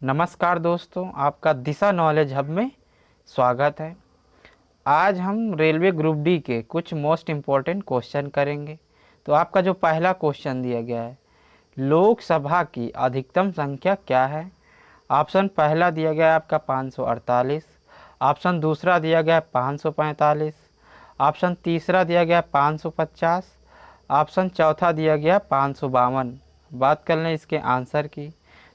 नमस्कार दोस्तों, आपका दिशा नॉलेज हब में स्वागत है। आज हम रेलवे ग्रुप डी के कुछ मोस्ट इम्पोर्टेंट क्वेश्चन करेंगे। तो आपका जो पहला क्वेश्चन दिया गया है, लोकसभा की अधिकतम संख्या क्या है? ऑप्शन पहला दिया गया है आपका 548, ऑप्शन दूसरा दिया गया है 545, ऑप्शन तीसरा दिया गया है 550, ऑप्शन चौथा दिया गया 552। बात कर लें इसके आंसर की।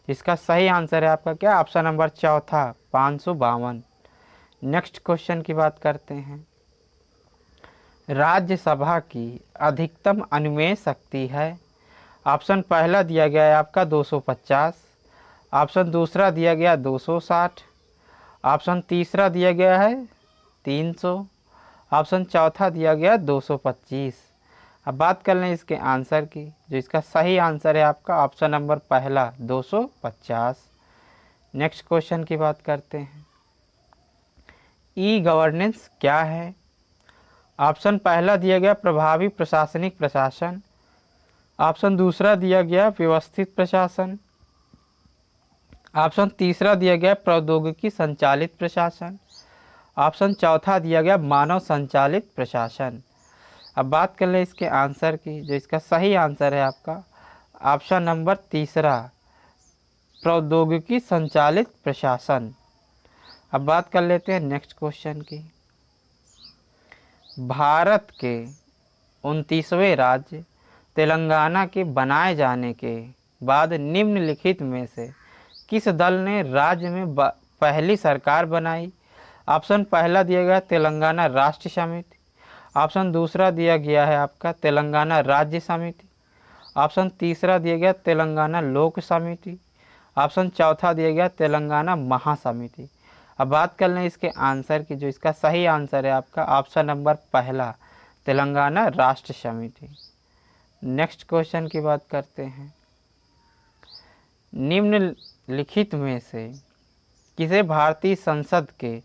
इसका सही आंसर है आपका क्या? ऑप्शन नंबर चौथा 552। नेक्स्ट क्वेश्चन की बात करते हैं। राज्यसभा की अधिकतम अनुमेय शक्ति है। ऑप्शन पहला दिया गया है आपका 250, ऑप्शन दूसरा दिया गया 260, ऑप्शन तीसरा दिया गया है 300, ऑप्शन चौथा दिया गया 225। अब बात कर लें इसके आंसर की। जो इसका सही आंसर है आपका ऑप्शन नंबर पहला 250। नेक्स्ट क्वेश्चन की बात करते हैं। ई गवर्नेंस क्या है? ऑप्शन पहला दिया गया प्रभावी प्रशासनिक प्रशासन, ऑप्शन दूसरा दिया गया व्यवस्थित प्रशासन, ऑप्शन तीसरा दिया गया प्रौद्योगिकी संचालित प्रशासन, ऑप्शन चौथा दिया गया मानव संचालित प्रशासन। अब बात कर ले इसके आंसर की। जो इसका सही आंसर है आपका ऑप्शन नंबर तीसरा प्रौद्योगिकी संचालित प्रशासन। अब बात कर लेते हैं नेक्स्ट क्वेश्चन की। भारत के 29वें राज्य तेलंगाना के बनाए जाने के बाद निम्नलिखित में से किस दल ने राज्य में पहली सरकार बनाई? ऑप्शन पहला दिया गया तेलंगाना राष्ट्र समिति, ऑप्शन दूसरा दिया गया है आपका तेलंगाना राज्य समिति, ऑप्शन तीसरा दिया गया तेलंगाना लोक समिति, ऑप्शन चौथा दिया गया तेलंगाना महासमिति। अब बात कर लें इसके आंसर की। जो इसका सही आंसर है आपका ऑप्शन नंबर पहला तेलंगाना राष्ट्र समिति। नेक्स्ट क्वेश्चन की बात करते हैं। निम्नलिखित में से किसे भारतीय संसद के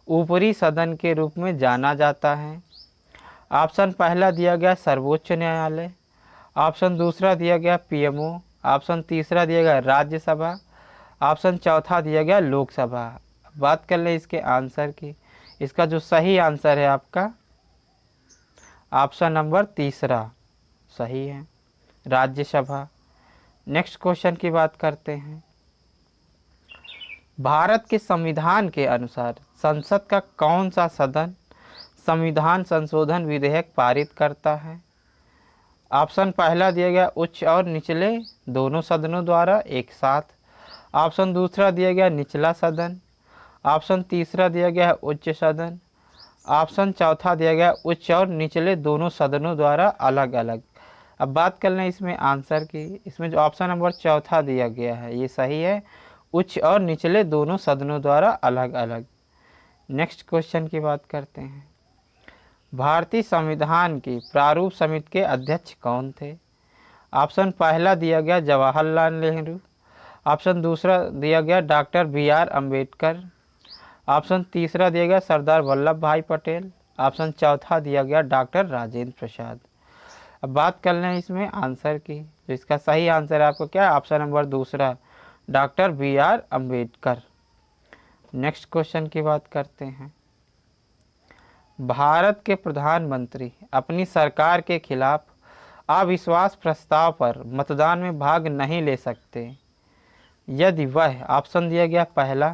ऊपरी सदन के रूप में जाना जाता है? ऑप्शन पहला दिया गया सर्वोच्च न्यायालय, ऑप्शन दूसरा दिया गया पीएमओ, ऑप्शन तीसरा दिया गया राज्यसभा, ऑप्शन चौथा दिया गया लोकसभा। बात कर ले इसके आंसर की। इसका जो सही आंसर है आपका ऑप्शन नंबर तीसरा सही है, राज्यसभा। नेक्स्ट क्वेश्चन की बात करते हैं। भारत के संविधान के अनुसार संसद का कौन सा सदन संविधान संशोधन विधेयक पारित करता है? ऑप्शन पहला दिया गया उच्च और निचले दोनों सदनों द्वारा एक साथ, ऑप्शन दूसरा दिया गया निचला सदन, ऑप्शन तीसरा दिया गया उच्च सदन, ऑप्शन चौथा दिया गया उच्च और निचले दोनों सदनों द्वारा अलग अलग। अब बात कर लें इसमें आंसर की। इसमें जो ऑप्शन नंबर चौथा दिया गया है ये सही है, उच्च और निचले दोनों सदनों द्वारा अलग अलग। नेक्स्ट क्वेश्चन की बात करते हैं। भारतीय संविधान की प्रारूप समिति के अध्यक्ष कौन थे? ऑप्शन पहला दिया गया जवाहरलाल नेहरू, ऑप्शन दूसरा दिया गया डॉक्टर बी.आर. अम्बेडकर, ऑप्शन तीसरा दिया गया सरदार वल्लभ भाई पटेल, ऑप्शन चौथा दिया गया डॉक्टर राजेंद्र प्रसाद। अब बात कर लें इसमें आंसर की। तो इसका सही आंसर है आपको क्या? ऑप्शन नंबर दूसरा doctor B R. Ambedkar. Next question की बात करते हैं। भारत के प्रधानमंत्री अपनी सरकार के खिलाफ अविश्वास प्रस्ताव पर मतदान में भाग नहीं ले सकते यदि वह, ऑप्शन दिया गया पहला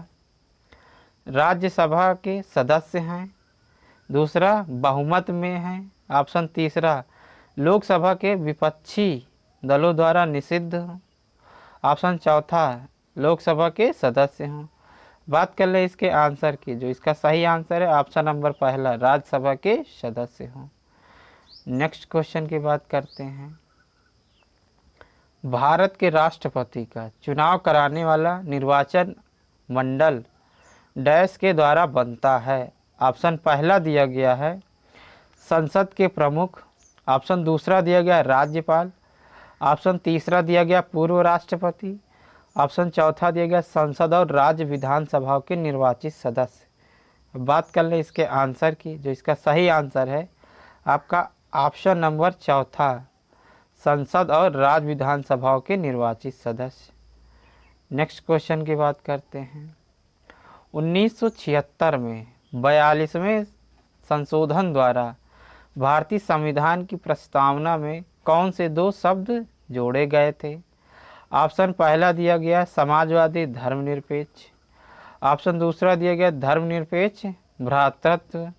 राज्यसभा के सदस्य हैं, दूसरा बहुमत में हैं, ऑप्शन तीसरा लोकसभा के विपक्षी दलों द्वारा निषिद्ध हों, ऑप्शन चौथा लोकसभा के सदस्य हों। बात कर ले इसके आंसर की। जो इसका सही आंसर है ऑप्शन नंबर पहला राज्यसभा के सदस्य हों। नेक्स्ट क्वेश्चन की बात करते हैं। भारत के राष्ट्रपति का चुनाव कराने वाला निर्वाचन मंडल डैश के द्वारा बनता है? ऑप्शन पहला दिया गया है संसद के प्रमुख, ऑप्शन दूसरा दिया गया राज्यपाल, ऑप्शन तीसरा दिया गया पूर्व राष्ट्रपति, ऑप्शन चौथा दिया गया संसद और राज्य विधानसभाओं के निर्वाचित सदस्य। बात कर ले इसके आंसर की। जो इसका सही आंसर है आपका ऑप्शन नंबर चौथा संसद और राज्य विधानसभाओं के निर्वाचित सदस्य। नेक्स्ट क्वेश्चन की बात करते हैं। 1976 में 42वें संशोधन द्वारा भारतीय संविधान की प्रस्तावना में कौन से दो शब्द जोड़े गए थे? ऑप्शन पहला दिया गया समाजवादी धर्मनिरपेक्ष, ऑप्शन दूसरा दिया गया धर्मनिरपेक्ष भ्रातृत्व,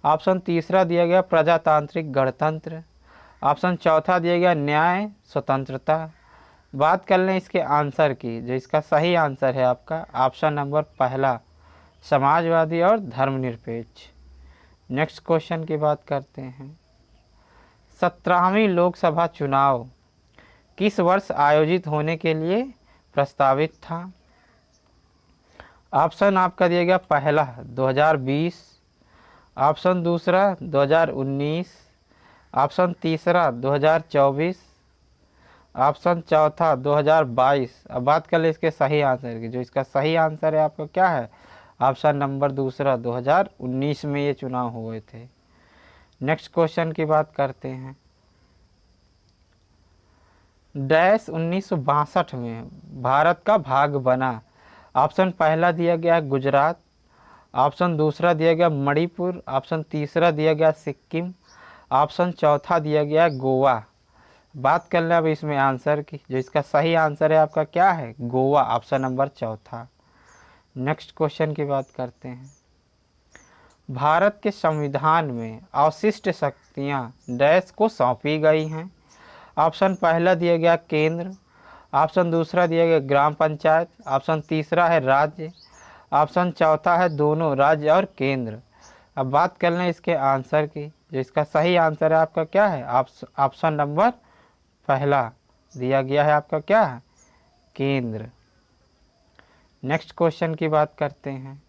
ऑप्शन तीसरा दिया गया प्रजातांत्रिक गणतंत्र, ऑप्शन चौथा दिया गया न्याय स्वतंत्रता। बात कर लें इसके आंसर की, जो इसका सही आंसर है आपका ऑप्शन नंबर पहला समाजवादी और धर्मनिरपेक्ष। नेक्स्ट क्वेश्चन की बात करते हैं। 17वीं लोकसभा चुनाव किस वर्ष आयोजित होने के लिए प्रस्तावित था? ऑप्शन आपका दिया गया पहला 2020, ऑप्शन दूसरा 2019, ऑप्शन तीसरा 2024, ऑप्शन चौथा 2022। अब बात कर ले इसके सही आंसर की, जो इसका सही आंसर है आपका क्या है ऑप्शन नंबर दूसरा 2019 में ये चुनाव हुए थे। नेक्स्ट क्वेश्चन की बात करते हैं। डैश 1962 में भारत का भाग बना। ऑप्शन पहला दिया गया गुजरात, ऑप्शन दूसरा दिया गया मणिपुर, ऑप्शन तीसरा दिया गया सिक्किम, ऑप्शन चौथा दिया गया गोवा। बात कर लें अब इसमें आंसर की, जो इसका सही आंसर है आपका क्या है गोवा, ऑप्शन नंबर चौथा। नेक्स्ट क्वेश्चन की बात करते हैं। भारत के संविधान में अवशिष्ट शक्तियां डैश को सौंपी गई हैं। ऑप्शन पहला दिया गया केंद्र, ऑप्शन दूसरा दिया गया ग्राम पंचायत, ऑप्शन तीसरा है राज्य, ऑप्शन चौथा है दोनों राज्य और केंद्र। अब बात कर लें इसके आंसर की, जो इसका सही आंसर है आपका क्या है ऑप्शन नंबर पहला दिया गया है आपका क्या है केंद्र। नेक्स्ट क्वेश्चन की बात करते हैं।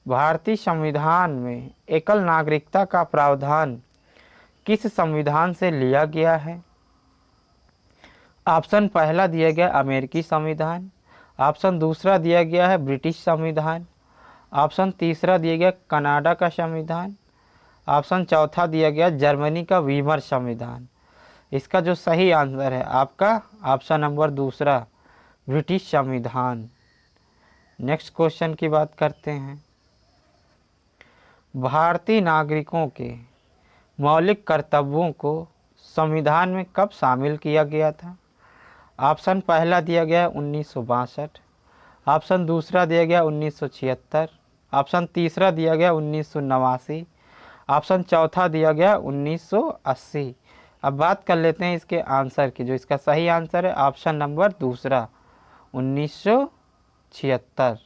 भारतीय संविधान में एकल नागरिकता का प्रावधान किस संविधान से लिया गया है? ऑप्शन पहला दिया गया अमेरिकी संविधान, ऑप्शन दूसरा दिया गया है ब्रिटिश संविधान, ऑप्शन तीसरा दिया गया कनाडा का संविधान, ऑप्शन चौथा दिया गया जर्मनी का वीमर संविधान। इसका जो सही आंसर है आपका ऑप्शन नंबर दूसरा ब्रिटिश संविधान। नेक्स्ट क्वेश्चन की बात करते हैं। भारतीय नागरिकों के मौलिक कर्तव्यों को संविधान में कब शामिल किया गया था? ऑप्शन पहला दिया गया 1962, ऑप्शन दूसरा दिया गया 1976, ऑप्शन तीसरा दिया गया 1989, ऑप्शन चौथा दिया गया 1980। अब बात कर लेते हैं इसके आंसर की, जो इसका सही आंसर है ऑप्शन नंबर दूसरा 1976।